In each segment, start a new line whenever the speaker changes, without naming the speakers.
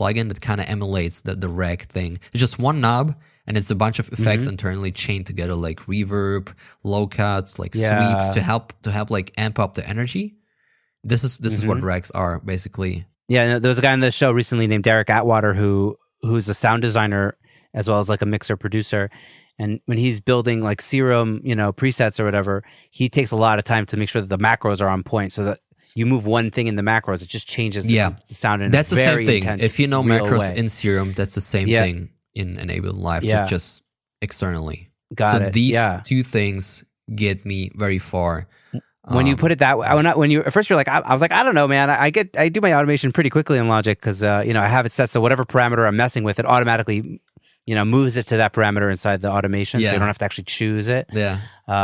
plugin that kind of emulates the rag thing. It's just one knob, and it's a bunch of effects internally chained together, like reverb, low cuts, like sweeps to help like amp up the energy. This is what rags are basically.
Yeah, there was a guy on the show recently named Derek Atwater who's a sound designer as well as like a mixer producer. And when he's building like Serum, presets or whatever, he takes a lot of time to make sure that the macros are on point, so that you move one thing in the macros, it just changes the sound.
That's the same thing.
Intense,
if you know macros
way.
in Serum, that's the same thing in Ableton Live, just externally.
Got it.
These two things get me very far.
When you put it that way, at first you're like, I was like, I don't know, man. I do my automation pretty quickly in Logic because I have it set so whatever parameter I'm messing with, it automatically moves it to that parameter inside the automation, so you don't have to actually choose it.
Yeah,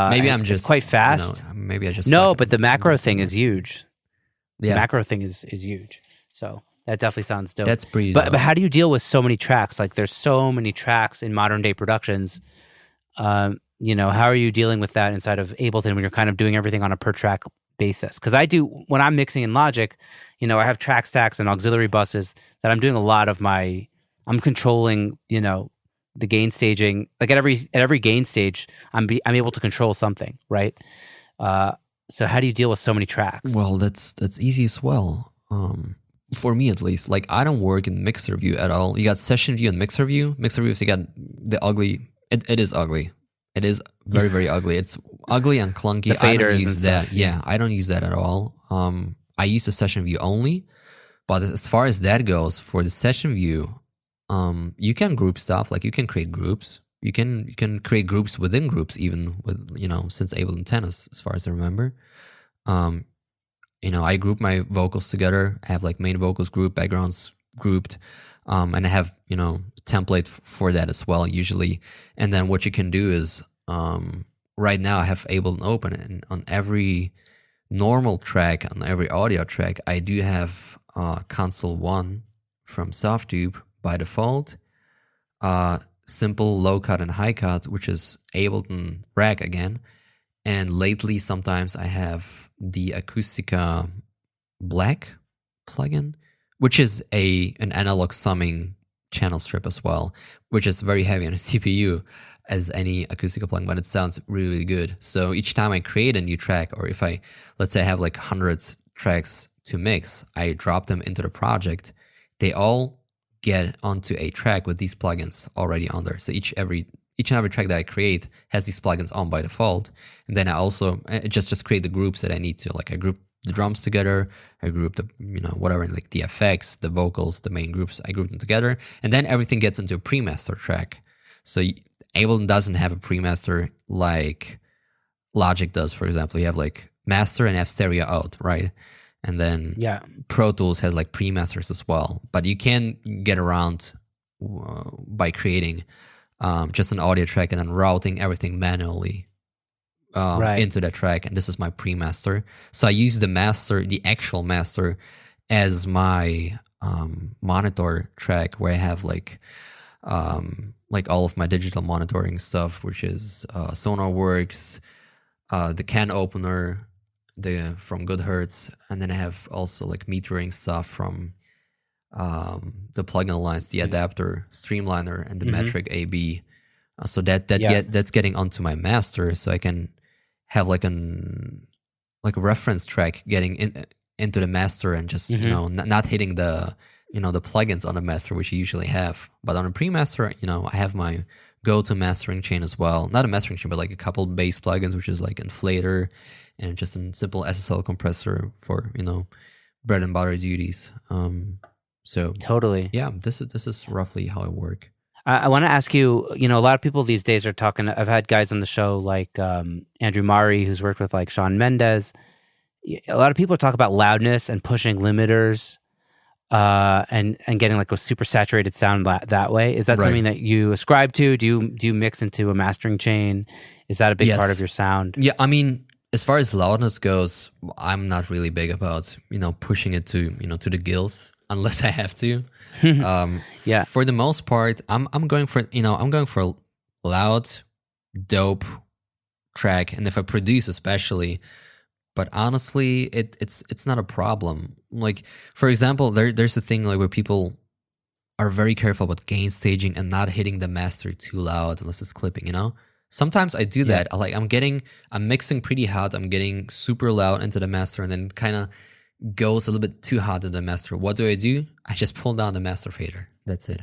maybe I'm just
quite fast.
Maybe I just
but the macro thing is huge. The macro thing is huge. So that definitely sounds dope.
That's pretty dope.
But how do you deal with so many tracks? Like there's so many tracks in modern day productions. How are you dealing with that inside of Ableton when you're kind of doing everything on a per track basis? Because I do, when I'm mixing in Logic, I have track stacks and auxiliary buses that I'm doing a lot of I'm controlling, the gain staging. Like at every gain stage, I'm able to control something, right? So how do you deal with so many tracks?
Well, that's easy as well. For me at least, like I don't work in mixer view at all. You got session view and mixer view. Mixer view, so you got the ugly. It is ugly. It is very, very ugly. It's ugly and clunky.
The faders
I don't use
and
that.
stuff.
Yeah, I don't use that at all. I use the session view only. But as far as that goes, for the session view, you can group stuff. Like you can create groups. You can create groups within groups, even with since Ableton 10, as far as I remember. I group my vocals together. I have like main vocals grouped, backgrounds grouped, and I have template for that as well usually. And then what you can do is right now I have Ableton open, and on every normal track, on every audio track, I do have console 1 from Softtube by default, simple low cut and high cut, which is Ableton rag again. And lately sometimes I have the Acoustica Black plugin, which is an analog summing channel strip as well, which is very heavy on a CPU as any Acoustica plugin, but it sounds really, really good. So each time I create a new track, or if let's say I have like hundreds tracks to mix, I drop them into the project. They all get onto a track with these plugins already on there. So each and every track that I create has these plugins on by default. And then I also just create the groups that I need to. Like I group the drums together, I group the whatever, like the effects, the vocals, the main groups, I group them together, and then everything gets into a pre-master track. So Ableton doesn't have a pre-master like Logic does, for example. You have like master and have stereo out, right? And then Pro Tools has like pre-masters as well. But you can get around by creating just an audio track and then routing everything manually into that track. And this is my pre-master. So I use the actual master as my monitor track, where I have like all of my digital monitoring stuff, which is SonarWorks, the can opener, from Goodhertz, and then I have also like metering stuff from the plugin alliance, the adapter, Streamliner, and the metric AB. So that's getting onto my master, so I can have like a reference track getting into the master, and just not hitting the the plugins on the master, which you usually have. But on a pre-master, I have my go-to mastering chain as well. Not a mastering chain, but like a couple bass plugins, which is like Inflator and just a simple SSL compressor for bread and butter duties. So
totally,
yeah, this is roughly how I work.
I want to ask you, a lot of people these days are talking. I've had guys on the show like Andrew Mari, who's worked with like Shawn Mendes. A lot of people talk about loudness and pushing limiters, and getting like a super saturated sound that way. Is that something that you ascribe to? Do you mix into a mastering chain? Is that a big part of your sound?
Yeah, I mean, as far as loudness goes, I'm not really big about pushing it to to the gills unless I have to. For the most part, I'm going for a loud, dope track, and if I produce especially. But honestly, it's not a problem. Like, for example, there's a thing like where people are very careful about gain staging and not hitting the master too loud unless it's clipping, you know? Sometimes I do that. I'm mixing pretty hot. I'm getting super loud into the master and then kind of goes a little bit too hot in the master. What do? I just pull down the master fader. That's it.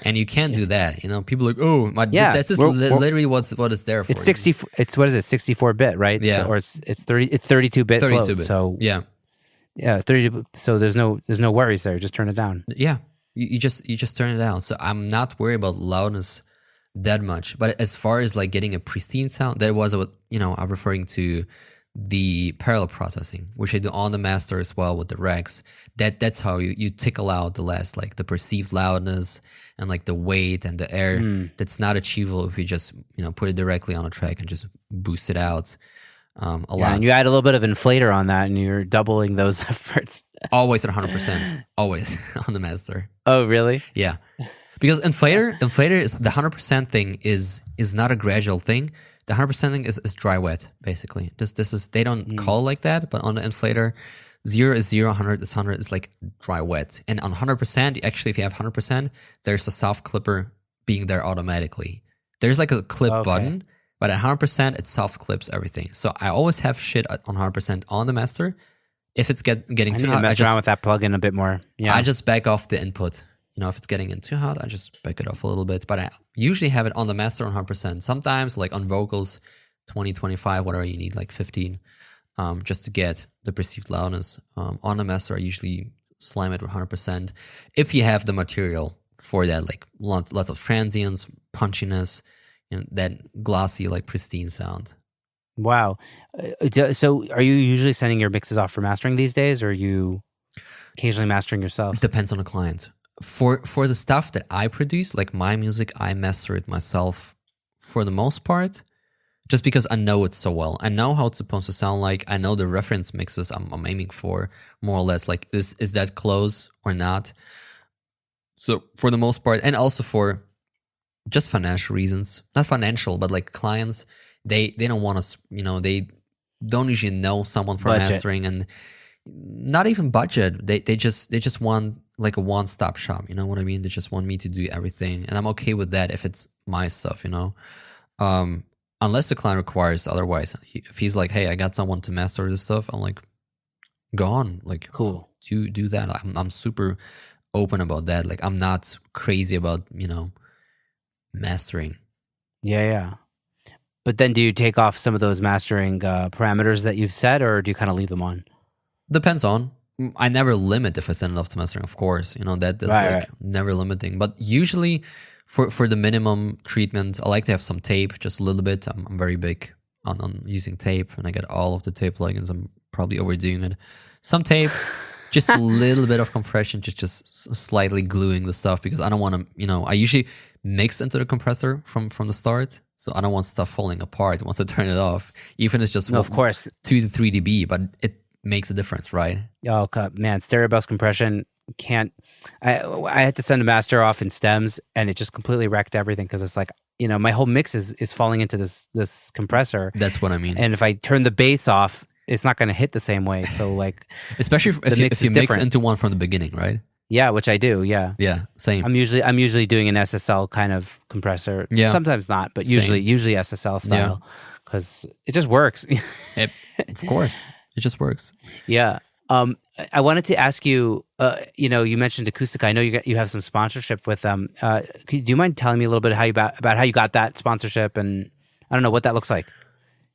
And you can't do that. You know, people are like, oh, that's just literally what it's there for.
It's 60. It's what is it? 64-bit, right?
Yeah.
So, or it's 30. It's 32-bit.
32-bit.
So
yeah.
30. So there's no worries there. Just turn it down.
Yeah. You just turn it down. So I'm not worried about loudness that much. But as far as like getting a pristine sound, that was what, you know, I'm referring to the parallel processing, which I do on the master as well with the Rex. That's how you tickle out the last, like the perceived loudness and like the weight and the air that's not achievable if you just, you know, put it directly on a track and just boost it out a lot.
And you add a little bit of inflator on that and you're doubling those efforts.
Always at 100%. Always on the master.
Oh, really?
Yeah. Because inflator is the 100% thing is not a gradual thing. The 100% thing is dry wet, basically. This is, they don't call like that, but on the inflator, 0 is 0, 100 is 100. It's like dry wet. And on 100%, actually, if you have 100%, there's a soft clipper being there automatically. There's like a clip button, but at 100%, it soft clips everything. So I always have shit on 100% on the master. If it's getting too hot,
I mess around with that plugin a bit more. Yeah,
I just back off the input. You know, if it's getting in too hot, I just back it off a little bit. But I usually have it on the master on 100%. Sometimes, like on vocals, 20, 25, whatever you need, like 15, just to get the perceived loudness. On the master, I usually slam it with 100%. If you have the material for that, like lots of transients, punchiness, and that glossy, like pristine sound.
Wow. So are you usually sending your mixes off for mastering these days, or are you occasionally mastering yourself?
It depends on the client. For the stuff that I produce, like my music, I master it myself for the most part, just because I know it so well. I know how it's supposed to sound like. I know the reference mixes I'm aiming for, more or less. Like, is that close or not? So for the most part, and also for just financial reasons, not financial, but like clients, they don't want to, you know, they don't usually know someone for mastering, and not even budget. They just want like a one-stop shop, you know what I mean? They just want me to do everything, and I'm okay with that if it's my stuff, you know? Unless the client requires otherwise. If he's like, hey, I got someone to master this stuff, I'm like, go on, like,
cool,
do that. I'm super open about that. Like, I'm not crazy about, you know, mastering.
Yeah. But then do you take off some of those mastering parameters that you've set, or do you kind of leave them on?
Depends on. I never limit if I send it off to mastering, of course. You know, that's right. Never limiting. But usually for the minimum treatment, I like to have some tape, just a little bit. I'm very big on using tape, and I get all of the tape plugins. I'm probably overdoing it. Some tape, just a little bit of compression, just slightly gluing the stuff, because I don't want to, you know, I usually mix into the compressor from the start. So I don't want stuff falling apart once I turn it off, even if it's just
of course
2 to 3 dB, but it makes a difference, right?
Oh man, stereo bus compression can't. I had to send a master off in stems, and it just completely wrecked everything, because it's like, you know, my whole mix is falling into this compressor.
That's what I mean.
And if I turn the bass off, it's not going to hit the same way. So like,
especially if you mix into one from the beginning, right?
Yeah, which I do. Yeah,
same.
I'm usually doing an SSL kind of compressor. Yeah, sometimes not, but usually SSL style, because it just works.
Of course, it just works.
Yeah. I wanted to ask you. You know, you mentioned Acoustica. I know you have some sponsorship with them. Do you mind telling me a little bit about how you got that sponsorship, and I don't know what that looks like,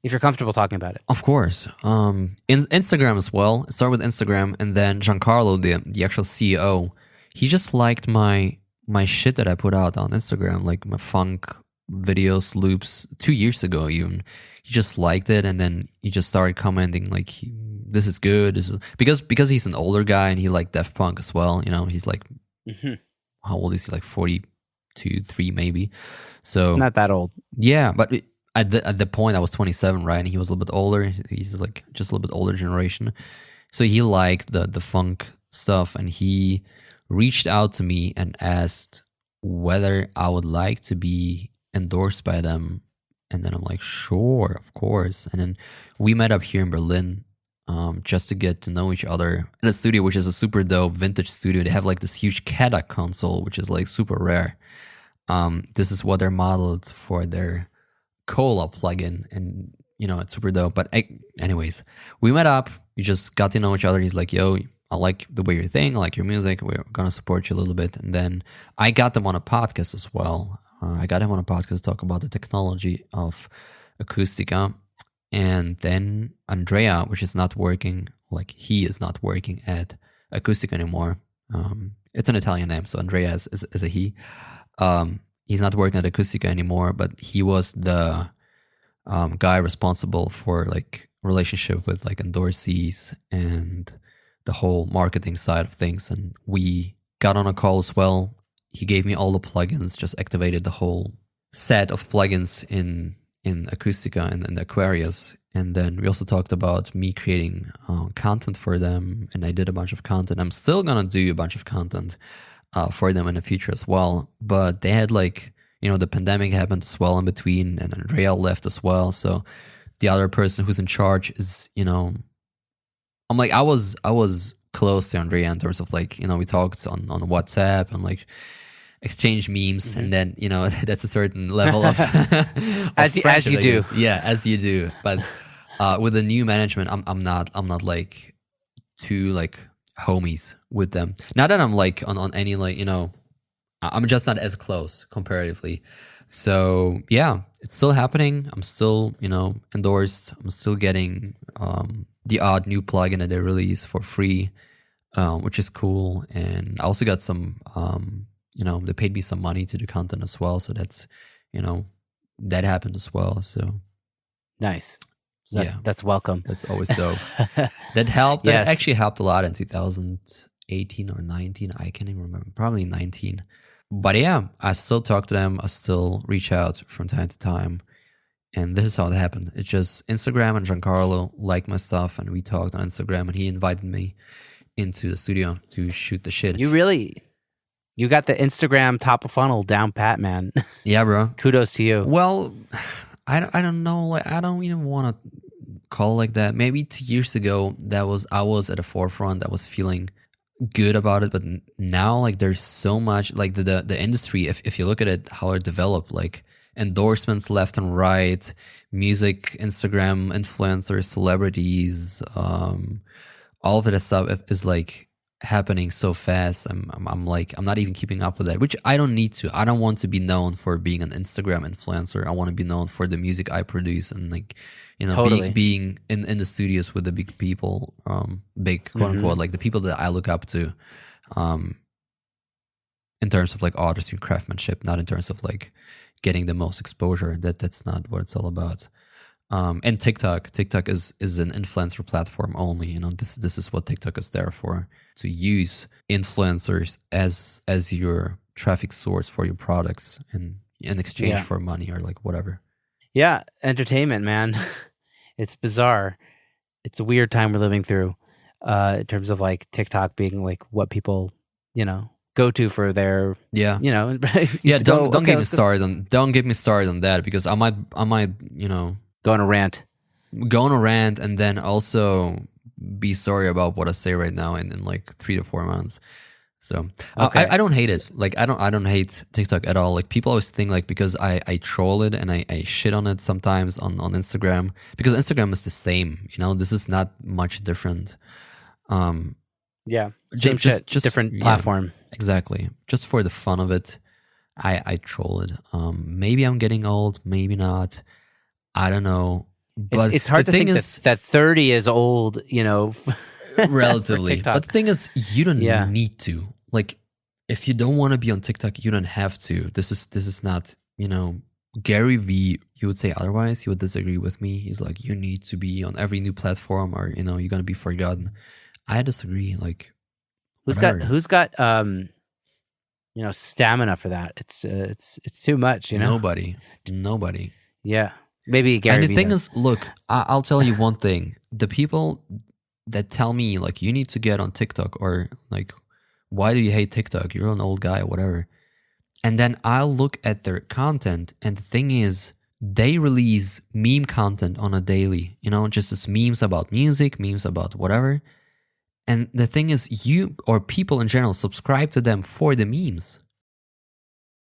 if you're comfortable talking about it?
Of course. In Instagram as well. It started with Instagram, and then Giancarlo, the actual CEO, he just liked my shit that I put out on Instagram, like my funk videos, loops, 2 years ago even. He just liked it, and then he just started commenting like, this is good. Because he's an older guy, and he liked Daft Punk as well. You know, he's like, how old is he? Like 42, 3 maybe. So
not that old.
Yeah, but at the point I was 27, right? And he was a little bit older. He's like just a little bit older generation. So he liked the funk stuff, and he reached out to me and asked whether I would like to be endorsed by them. And then I'm like, sure, of course. And then we met up here in Berlin just to get to know each other in a studio, which is a super dope vintage studio. They have like this huge CADA console, which is like super rare. This is what they're modeled for their Cola plugin, and it's super dope. But anyways, we met up. We just got to know each other. He's like, "Yo, I like the way you're thinking. I like your music. We're gonna support you a little bit." And then I got them on a podcast as well. I got him on a podcast to talk about the technology of Acoustica. And then Andrea, which is not working, like he is not working at Acoustica anymore. It's an Italian name, so Andrea is a he. He's not working at Acoustica anymore, but he was the guy responsible for like relationship with like endorsees and the whole marketing side of things. And we got on a call as well. He gave me all the plugins, just activated the whole set of plugins in Acoustica and the Aquarius. And then we also talked about me creating content for them, and I did a bunch of content. I'm still gonna do a bunch of content for them in the future as well. But they had like, the pandemic happened as well in between, and Andrea left as well. So the other person who's in charge is, I'm like, I was close to Andrea in terms of like, we talked on WhatsApp and like exchange memes, and then that's a certain level of,
as you do.
Yeah, as you do. But with the new management, I'm not like too like homies with them. Not that I'm like on any like I'm just not as close comparatively. So yeah, it's still happening. I'm still endorsed. I'm still getting the odd new plugin that they release for free, which is cool. And I also got some they paid me some money to do content as well. So that's, that happened as well. So
nice. That's welcome.
That's always dope. That helped.
Yes.
That actually helped a lot in 2018 or 19. I can't even remember. Probably 19. But yeah, I still talk to them. I still reach out from time to time. And this is how it happened. It's just Instagram, and Giancarlo liked my stuff, and we talked on Instagram, and he invited me into the studio to shoot the shit.
You got the Instagram top of funnel down pat, man.
Yeah, bro.
Kudos to you.
Well, I don't know. Like, I don't even want to call it like that. Maybe 2 years ago, I was at the forefront. I was feeling good about it. But now, like, there's so much, like the industry. If you look at it, how it developed, like endorsements left and right, music, Instagram influencers, celebrities, all of that stuff is like happening so fast. I'm like, I'm not even keeping up with that, which I don't need to. I don't want to be known for being an Instagram influencer. I want to be known for the music I produce, and like,
Totally.
being in the studios with the big people, big quote unquote, like the people that I look up to, in terms of like artistry and craftsmanship, not in terms of like getting the most exposure. That's not what it's all about. And TikTok is an influencer platform only. This is what TikTok is there for, to use influencers as your traffic source for your products, and in exchange for money or like whatever.
Yeah, entertainment, man. It's bizarre. It's a weird time we're living through, in terms of like TikTok being like what people, go to for their
yeah.
used to
Don't get me started on that, because I might
go on a rant.
And then also be sorry about what I say right now in like 3 to 4 months. So
Okay.
I don't hate it. Like I don't hate TikTok at all. Like people always think like because I troll it and I shit on it sometimes on Instagram, because Instagram is the same. This is not much different.
Yeah, same shit, just different platform.
Exactly. Just for the fun of it, I troll it. Maybe I'm getting old, maybe not. I don't know. But
it's hard to think that 30 is old,
relatively. But the thing is, you don't
Yeah.
need to. Like, if you don't want to be on TikTok, you don't have to. This is not, Gary Vee, he would say otherwise. He would disagree with me. He's like, you need to be on every new platform, or you're gonna be forgotten. I disagree. Like,
who's
whatever.
got stamina for that? It's too much,
Nobody.
Yeah, maybe Gary.
And the
Vee
thing
does.
is, look, I'll tell you one thing. The people that tell me like you need to get on TikTok, or like, why do you hate TikTok? You're an old guy, or whatever. And then I'll look at their content, and the thing is, they release meme content on a daily, just as memes about music, memes about whatever. And the thing is, you or people in general subscribe to them for the memes.